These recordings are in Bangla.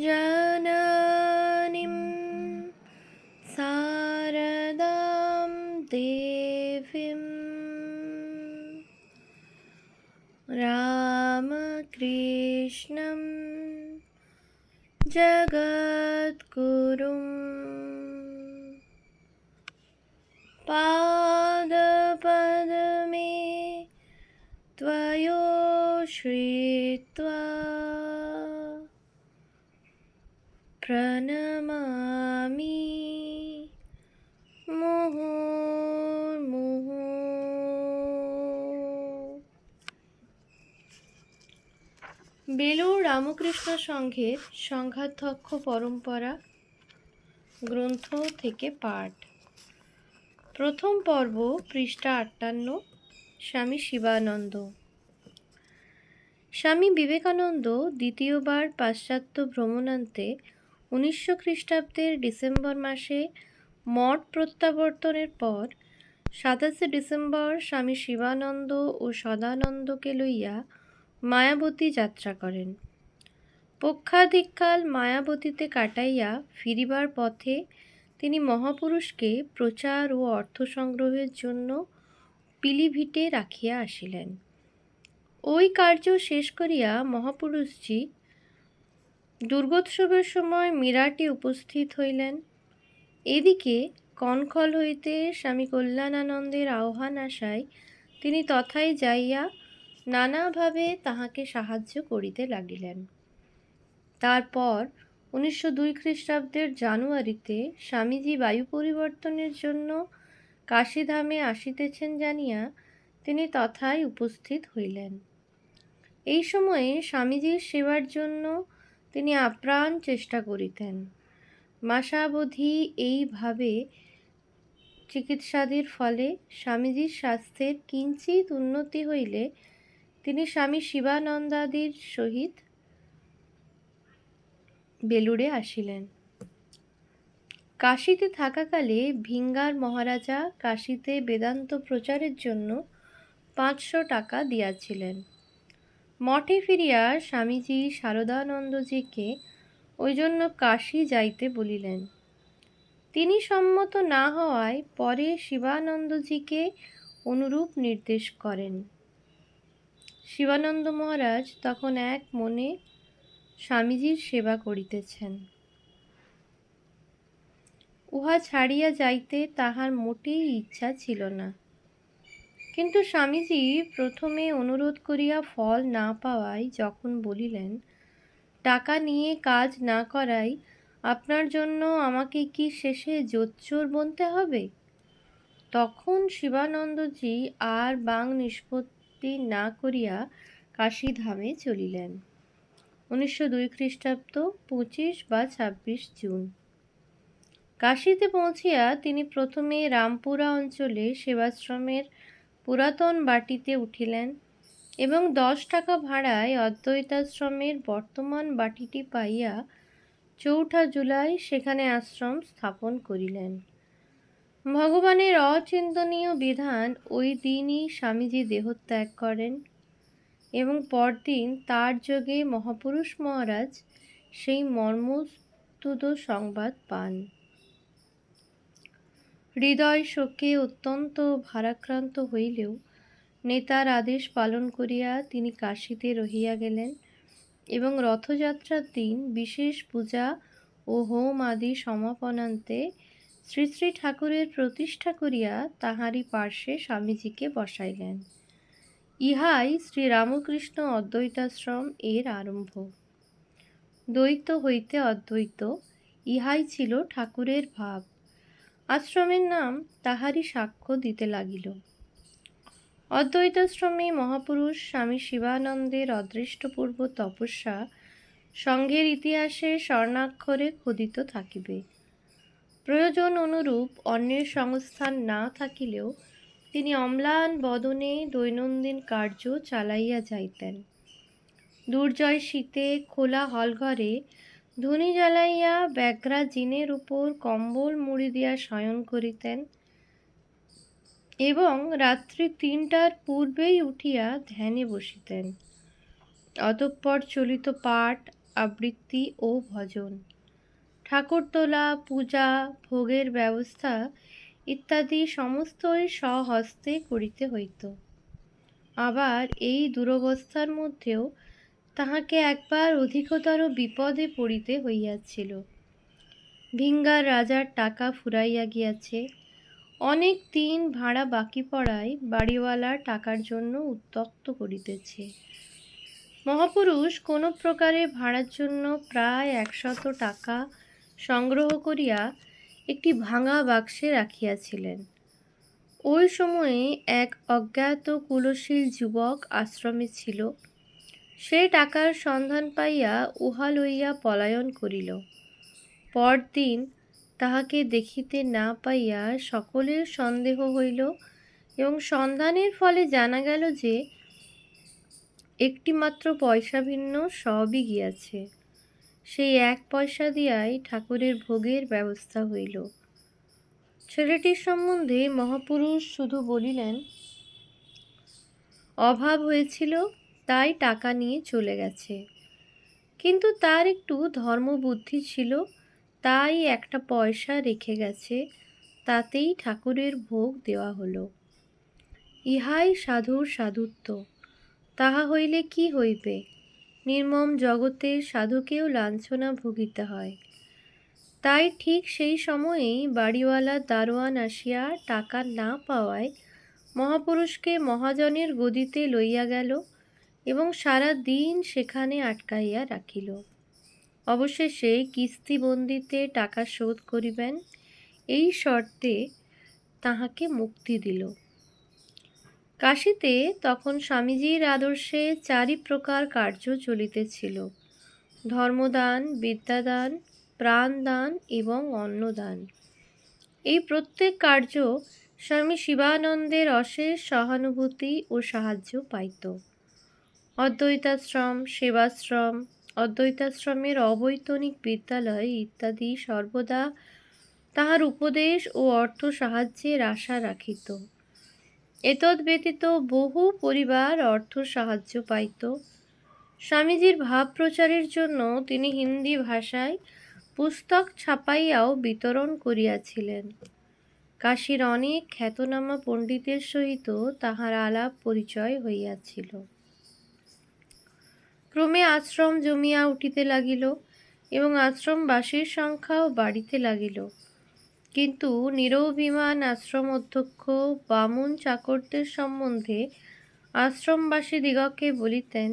জাননীম শারদাম দেবীম রামকৃষ্ণম জগদ্গুরুম পাদপদ্মে ত্বয়োশ্রিত্वा প্রণমামি মুহুর্মুহুঃ। বেলুড় রামকৃষ্ণ সংঘের সংঘাধ্যক্ষ পরম্পরা গ্রন্থ থেকে পাঠ। প্রথম পর্ব, পৃষ্ঠা 58। স্বামী শিবানন্দ। স্বামী বিবেকানন্দ দ্বিতীয়বার পাশ্চাত্য ভ্রমণান্তে 1900 খ্রিস্টাব্দের ডিসেম্বর মাসে মঠ প্রত্যাবর্তনের পর 27 ডিসেম্বর স্বামী শিবানন্দ ও সদানন্দকে লইয়া মায়াবতী যাত্রা করেন। পক্ষাধিককাল মায়াবতীতে কাটাইয়া ফিরিবার পথে তিনি মহাপুরুষকে প্রচার ও অর্থ সংগ্রহের জন্য পিলিভিটে রাখিয়া আসিলেন। ওই কার্য শেষ করিয়া মহাপুরুষজি দুর্গোৎসবের সময় মিরাটে উপস্থিত হইলেন। এদিকে কনখল হইতে স্বামী কল্যাণানন্দের আহ্বান আসায় তিনি তথায় যাইয়া নানাভাবে তাহাকে সাহায্য করিতে লাগিলেন। তারপর 1902 খ্রিস্টাব্দের জানুয়ারিতে স্বামীজি বায়ু পরিবর্তনের জন্য কাশীধামে আসিতেছেন জানিয়া তিনি তথায় উপস্থিত হইলেন। এই সময়ে স্বামীজির সেবার জন্য তিনি আপ্রাণ চেষ্টা করিতেন। মাসাবধি এইভাবে চিকিৎসাদির ফলে স্বামীজির স্বাস্থ্যের কিঞ্চিত উন্নতি হইলে তিনি স্বামী শিবানন্দাদির সহিত বেলুড়ে আসিলেন। কাশীতে থাকাকালে ভিঙ্গার মহারাজা কাশীতে বেদান্ত প্রচারের জন্য 500 টাকা দিয়াছিলেন। মঠে ফিরিয়া স্বামীজি শারদানন্দজিকে ওই জন্য কাশী যাইতে বলিলেন। তিনি সম্মত না হওয়ায় পরে শিবানন্দজিকে অনুরূপ নির্দেশ করেন। শিবানন্দ মহারাজ তখন এক মনে স্বামীজির সেবা করিতেছেন। উহা ছাড়িয়া যাইতে তাহার মোটেই ইচ্ছা ছিল না। কিন্তু স্বামীজি প্রথমে অনুরোধ করিয়া ফল না পাওয়ায় যখন বলিলেন, টাকা নিয়ে কাজ না করাই আপনার জন্য আমাকে কি শেষে জোচ্চোর বনতে হবে? তখন শিবানন্দজি আর বাং নিষ্পত্তি না করিয়া কাশীধামে চলিলেন। 1902 খ্রিস্টাব্দ 25 বা 26 জুন। কাশীতে পৌঁছিয়া তিনি প্রথমে রামপুরা অঞ্চলে সেবাশ্রমের পুরাতন বাটিতে উঠিলেন এবং 10 টাকা ভাড়ায় অদ্বৈতাশ্রমের বর্তমান বাটিটি পাইয়া 4 জুলাই সেখানে আশ্রম স্থাপন করিলেন। ভগবানের অচিন্তনীয় বিধান ওই দিনই স্বামীজি দেহত্যাগ করেন এবং পরদিন তার যোগে মহাপুরুষ মহারাজ সেই মর্মস্তুদ সংবাদ পান। হৃদয় শোকে অত্যন্ত ভারাক্রান্ত হইলেও নেতার আদেশ পালন করিয়া তিনি কাশীতে রহিয়া গেলেন এবং রথযাত্রার দিন বিশেষ পূজা ও হোম আদি সমাপনান্তে শ্রী শ্রী ঠাকুরের প্রতিষ্ঠা করিয়া তাহারই পার্শ্বে স্বামীজিকে বসাইলেন। ইহাই শ্রী রামকৃষ্ণ অদ্বৈতাশ্রম এর আরম্ভ। দ্বৈত হইতে অদ্বৈত, ইহাই ছিল ঠাকুরের ভাব। আশ্রমের নাম তাহারই সাক্ষ্য দিতে লাগিল। অদ্বৈতাশ্রমে মহাপুরুষ স্বামী শিবানন্দের অদৃষ্টপূর্ব তপস্যা সংঘের ইতিহাসে স্বর্ণাক্ষরে খোদিত থাকিবে। প্রয়োজন অনুরূপ অন্যের সংস্থান না থাকিলেও তিনি অম্লান বদনে দৈনন্দিন কার্য চালাইয়া যাইতেন। দুর্জয় শীতে খোলা হলঘরে ধুনি জ্বালাইয়া ব্যাঘ্রা জিনের উপর কম্বল মুড়ি দিয়া শয়ন করিতেন এবং রাত্রি 3টার পূর্বেই উঠিয়া ধ্যানে বসিতেন। অতঃপর চলিত পাঠ আবৃত্তি ও ভজন, ঠাকুরতোলা, পূজা, ভোগের ব্যবস্থা ইত্যাদি সমস্তই স্বহস্তে করিতে হইত। আবার এই দুরবস্থার মধ্যেও তাহাকে একবার অধিকতর বিপদে পড়িতে হইয়াছিল। ভিঙ্গার রাজার টাকা ফুরাইয়া গিয়াছে। অনেক দিন ভাড়া বাকি পড়ায় বাড়িওয়ালা টাকার জন্য উত্ত্যক্ত করিতেছে। মহাপুরুষ কোনো প্রকারে ভাড়ার জন্য প্রায় 100 টাকা সংগ্রহ করিয়া একটি ভাঙা বাক্সে রাখিয়াছিলেন। ওই সময়ে এক অজ্ঞাত কুলশীল যুবক আশ্রমে ছিল। সে টাকার সন্ধান পাইয়া উহা লইয়া পলায়ন করিল। পরদিন তাহাকে দেখিতে না পাইয়া সকলের সন্দেহ হইল এবং সন্ধানের ফলে জানা গেল যে একটিমাত্র পয়সা ভিন্ন সবই গিয়াছে। সেই 1 পয়সা দিয়াই ঠাকুরের ভোগের ব্যবস্থা হইল। ছেলেটির সম্বন্ধে মহাপুরুষ শুধু বলিলেন, অভাব হয়েছিল তাই টাকা নিয়ে চলে গেছে, কিন্তু তার একটু ধর্মবুদ্ধি ছিল তাই 1 পয়সা রেখে গেছে, তাতেই ঠাকুরের ভোগ দেওয়া হলো। ইহাই সাধুর সাধুত্ব। তাহা হইলে কি হইবে? নির্মম জগতে সাধুকেও লাঞ্ছনা ভুগিতে হয়। তাই ঠিক সেই সময়েই বাড়িওয়ালা দারোয়ান আসিয়া টাকা না পাওয়ায় মহাপুরুষকে মহাজনের গদিতে লইয়া গেল এবং সারা দিন সেখানে আটকাইয়া রাখিল। অবশেষে কিস্তিবন্দিতে টাকা শোধ করিবেন এই শর্তে তাহাকে মুক্তি দিল। কাশীতে তখন স্বামীজীর আদর্শে 4 প্রকার কার্য চলিতেছিল: ধর্মদান, বিদ্যাদান, প্রাণদান এবং অন্নদান। এই প্রত্যেক কার্য স্বামী শিবানন্দের অশেষ সহানুভূতি ও সাহায্য পাইত। অদ্বৈতাশ্রম, সেবাশ্রম, অদ্বৈতাশ্রমের অবৈতনিক বিদ্যালয় ইত্যাদি সর্বদা তাহার উপদেশ ও অর্থ সাহায্যের আশা রাখিত। এতদ ব্যতীত বহু পরিবার অর্থ সাহায্য পাইত। স্বামীজির ভাব প্রচারের জন্য তিনি হিন্দি ভাষায় পুস্তক ছাপাইয়াও বিতরণ করিয়াছিলেন। কাশীর অনেক খ্যাতনামা পণ্ডিতের সহিত তাহার আলাপ পরিচয় হইয়াছিল। ক্রমে আশ্রম জমিয়া উঠিতে লাগিল এবং আশ্রমবাসীর সংখ্যাও বাড়িতে লাগিল। কিন্তু নিরভিমান আশ্রম অধ্যক্ষ বামুন চাকরদের সম্বন্ধে আশ্রমবাসীদিগকে বলিতেন,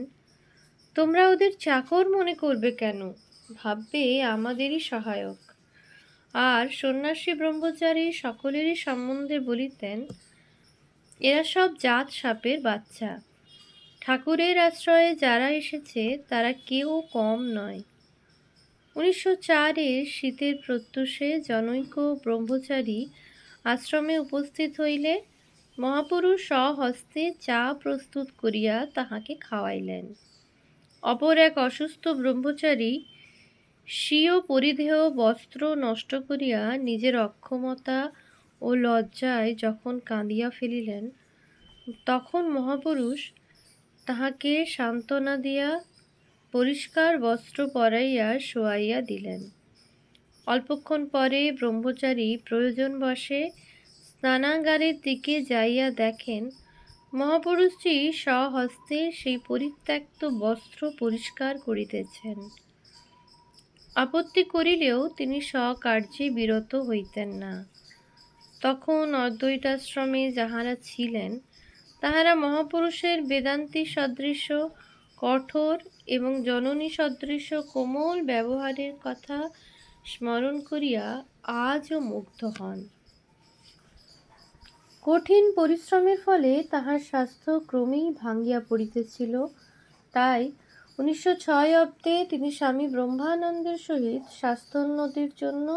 তোমরা ওদের চাকর মনে করবে কেন? ভাববে আমাদেরই সহায়ক। আর সন্ন্যাসী ব্রহ্মচারী সকলেরই সম্বন্ধে বলিতেন, এরা সব জাত সাপের বাচ্চা। ঠাকুরের আশ্রয়ে যারা এসেছে তারা কেউ কম নয়। 1904-এর শীতের প্রত্যুষে জনৈক ব্রহ্মচারী আশ্রমে উপস্থিত হইলে মহাপুরুষ স্বহস্তে চা প্রস্তুত করিয়া তাহাকে খাওয়াইলেন। অপর এক অসুস্থ ব্রহ্মচারী স্বীয় পরিধেয় বস্ত্র নষ্ট করিয়া নিজের অক্ষমতা ও লজ্জায় যখন কাঁদিয়া ফেলিলেন, তখন মহাপুরুষ তাহাকে সান্ত্বনা দিয়া পরিষ্কার বস্ত্র পরাইয়া শোয়াইয়া দিলেন। অল্পক্ষণ পরে ব্রহ্মচারী প্রয়োজনবশে স্নানাগারের দিকে যাইয়া দেখেন মহাপুরুষজি স্বহস্তে সেই পরিত্যক্ত বস্ত্র পরিষ্কার করিতেছেন। আপত্তি করিলেও তিনি স্বকার্যে বিরত হইতেন না। তখন অদ্বৈতাশ্রমে যাহারা ছিলেন তাহারা মহাপুরুষের বেদান্তী সদৃশ কঠোর এবং জননী সদৃশ কোমল ব্যবহারের কথা স্মরণ করিয়া আজও মুগ্ধ হন। কঠিন পরিশ্রমের ফলে তাহার স্বাস্থ্য ক্রমেই ভাঙ্গিয়া পড়িতেছিল। তাই 1906 অব্দে তিনি স্বামী ব্রহ্মানন্দের সহিত স্বাস্থ্যোন্নতির জন্য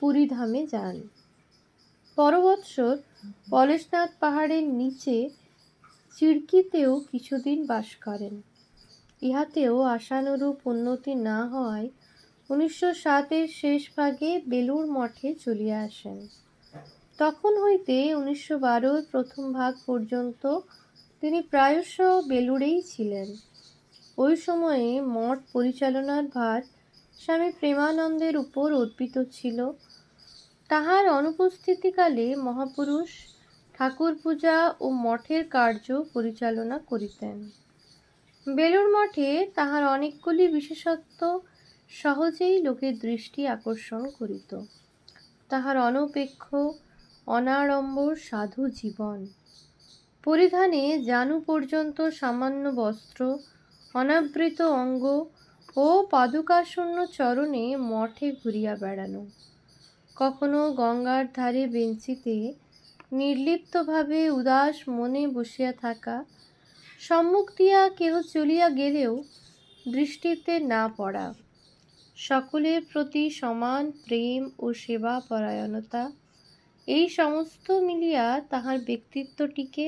পুরীধামে যান। পরবৎসর পলেশনাথ পাহাড়ের নিচে চিরকিতেও কিছুদিন বাস করেন। ইহাতেও আশানুরূপ উন্নতি না হওয়ায় 1907-এর শেষ ভাগে বেলুড় মঠে চলিয়া আসেন। তখন হইতে 1912-র প্রথম ভাগ পর্যন্ত তিনি প্রায়শ বেলুড়েই ছিলেন। ওই সময়ে মঠ পরিচালনার ভার স্বামী প্রেমানন্দের উপর অর্পিত ছিল। তাহার অনুপস্থিতিকালে মহাপুরুষ ঠাকুর পূজা ও মঠের কার্য পরিচালনা করিতেন। বেলুড় মঠে তাহার অনেকগুলি বিশেষত্ব সহজেই লোকের দৃষ্টি আকর্ষণ করিত। তাহার অনপেক্ষ অনাড়ম্বর সাধু জীবন, পরিধানে জানু পর্যন্ত সামান্য বস্ত্র, অনাবৃত অঙ্গ ও পাদুকাশূন্য চরণে মঠে ঘুরিয়া বেড়ানো, কখনো গঙ্গার ধারে বেঞ্চিতে নির্লিপ্তভাবে উদাস মনে বসিয়া থাকা, সম্মুখ দিয়া কেহ চলিয়া গেলেও দৃষ্টিতে না পড়া, সকলের প্রতি সমান প্রেম ও সেবা পরায়ণতা, এই সমস্ত মিলিয়া তাহার ব্যক্তিত্বটিকে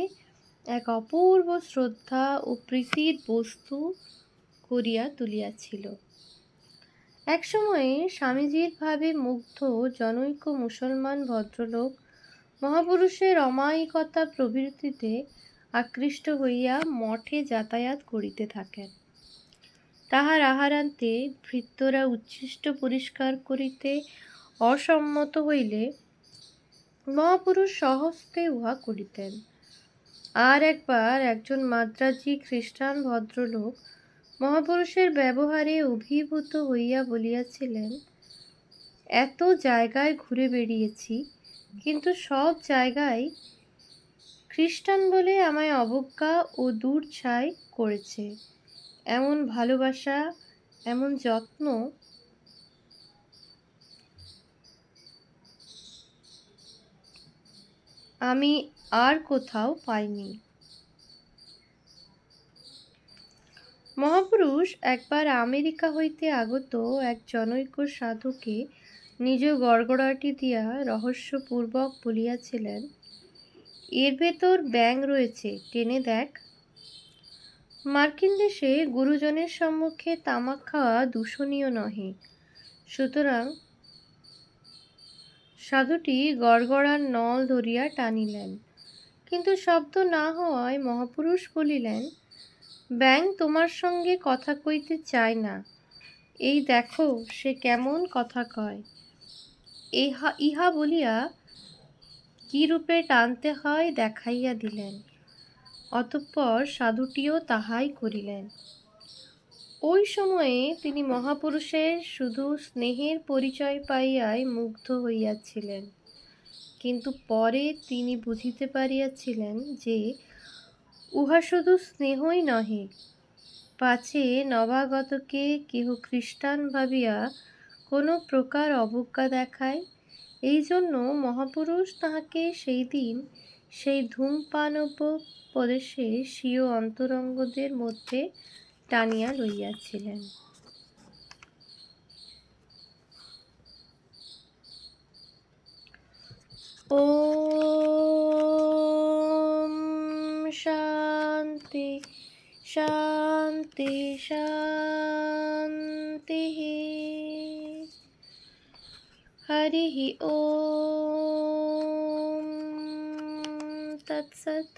এক অপূর্ব শ্রদ্ধা ও প্রীতির বস্তু করিয়া তুলিয়াছিল। একসময়ে স্বামীজির ভাবে মুগ্ধ জনৈক মুসলমান ভদ্রলোক মহাপুরুষের অমায়িকতা প্রভৃতিতে আকৃষ্ট হইয়া মঠে যাতায়াত করিতে থাকেন। তাহার আহারান্তে ভৃত্যরা উচ্ছিষ্ট পরিষ্কার করিতে অসম্মত হইলে মহাপুরুষ স্বহস্তে উহা করিতেন। আর একবার একজন মাদ্রাজি খ্রিস্টান ভদ্রলোক মহাপুরুষের ব্যবহারে অভিভূত হইয়া বলিয়াছিলেন, এত জায়গায় ঘুরে বেড়িয়েছি, কিন্তু সব জায়গায় খ্রিস্টান বলে আমায় অবজ্ঞা ও দূরছাই করেছে। এমন ভালোবাসা, এমন যত্ন আমি আর কোথাও পাইনি। মহাপুরুষ একবার আমেরিকা হইতে আগত এক জনৈক সাধুকে নিজ গড়গড়াটি দিয়া রহস্যপূর্বক বলিয়াছিলেন, এর ভেতর ব্যাঙ রয়েছে, টেনে দেখ। মার্কিন দেশে গুরুজনের সম্মুখে তামাক খাওয়া দূষণীয় নহে, সুতরাং সাধুটি গড়গড়ার নল ধরিয়া টানিলেন, কিন্তু শব্দ না হওয়ায় মহাপুরুষ বলিলেন, ব্যাঙ তোমার সঙ্গে কথা কইতে চায় না, এই দেখো সে কেমন কথা কয়। ইহা বলিয়া কি রূপে টানতে হয় দেখাইয়া দিলেন। অতঃপর সাধুটিও তাহাই করিলেন। ওই সময়ে তিনি মহাপুরুষের শুধু স্নেহের পরিচয় পাইয়াই মুগ্ধ হইয়াছিলেন, কিন্তু পরে তিনি বুঝিতে পারিয়াছিলেন যে উহা শুধু স্নেহই নহে, পাছে নবাগতকে কেহ খ্রিস্টান ভাবিয়া কোনো প্রকার অবজ্ঞা দেখায়, এই জন্য মহাপুরুষ তাহাকে সেই দিন সেই ধূমপানোপদেশে স্বীয় অন্তরঙ্গদের মধ্যে টানিয়া লইয়াছিলেন। ওম শান্তি শান্তি শান্তি। হরি ওম তৎসৎ।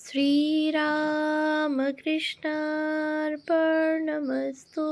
শ্রীরামকৃষ্ণার্পণমস্তু।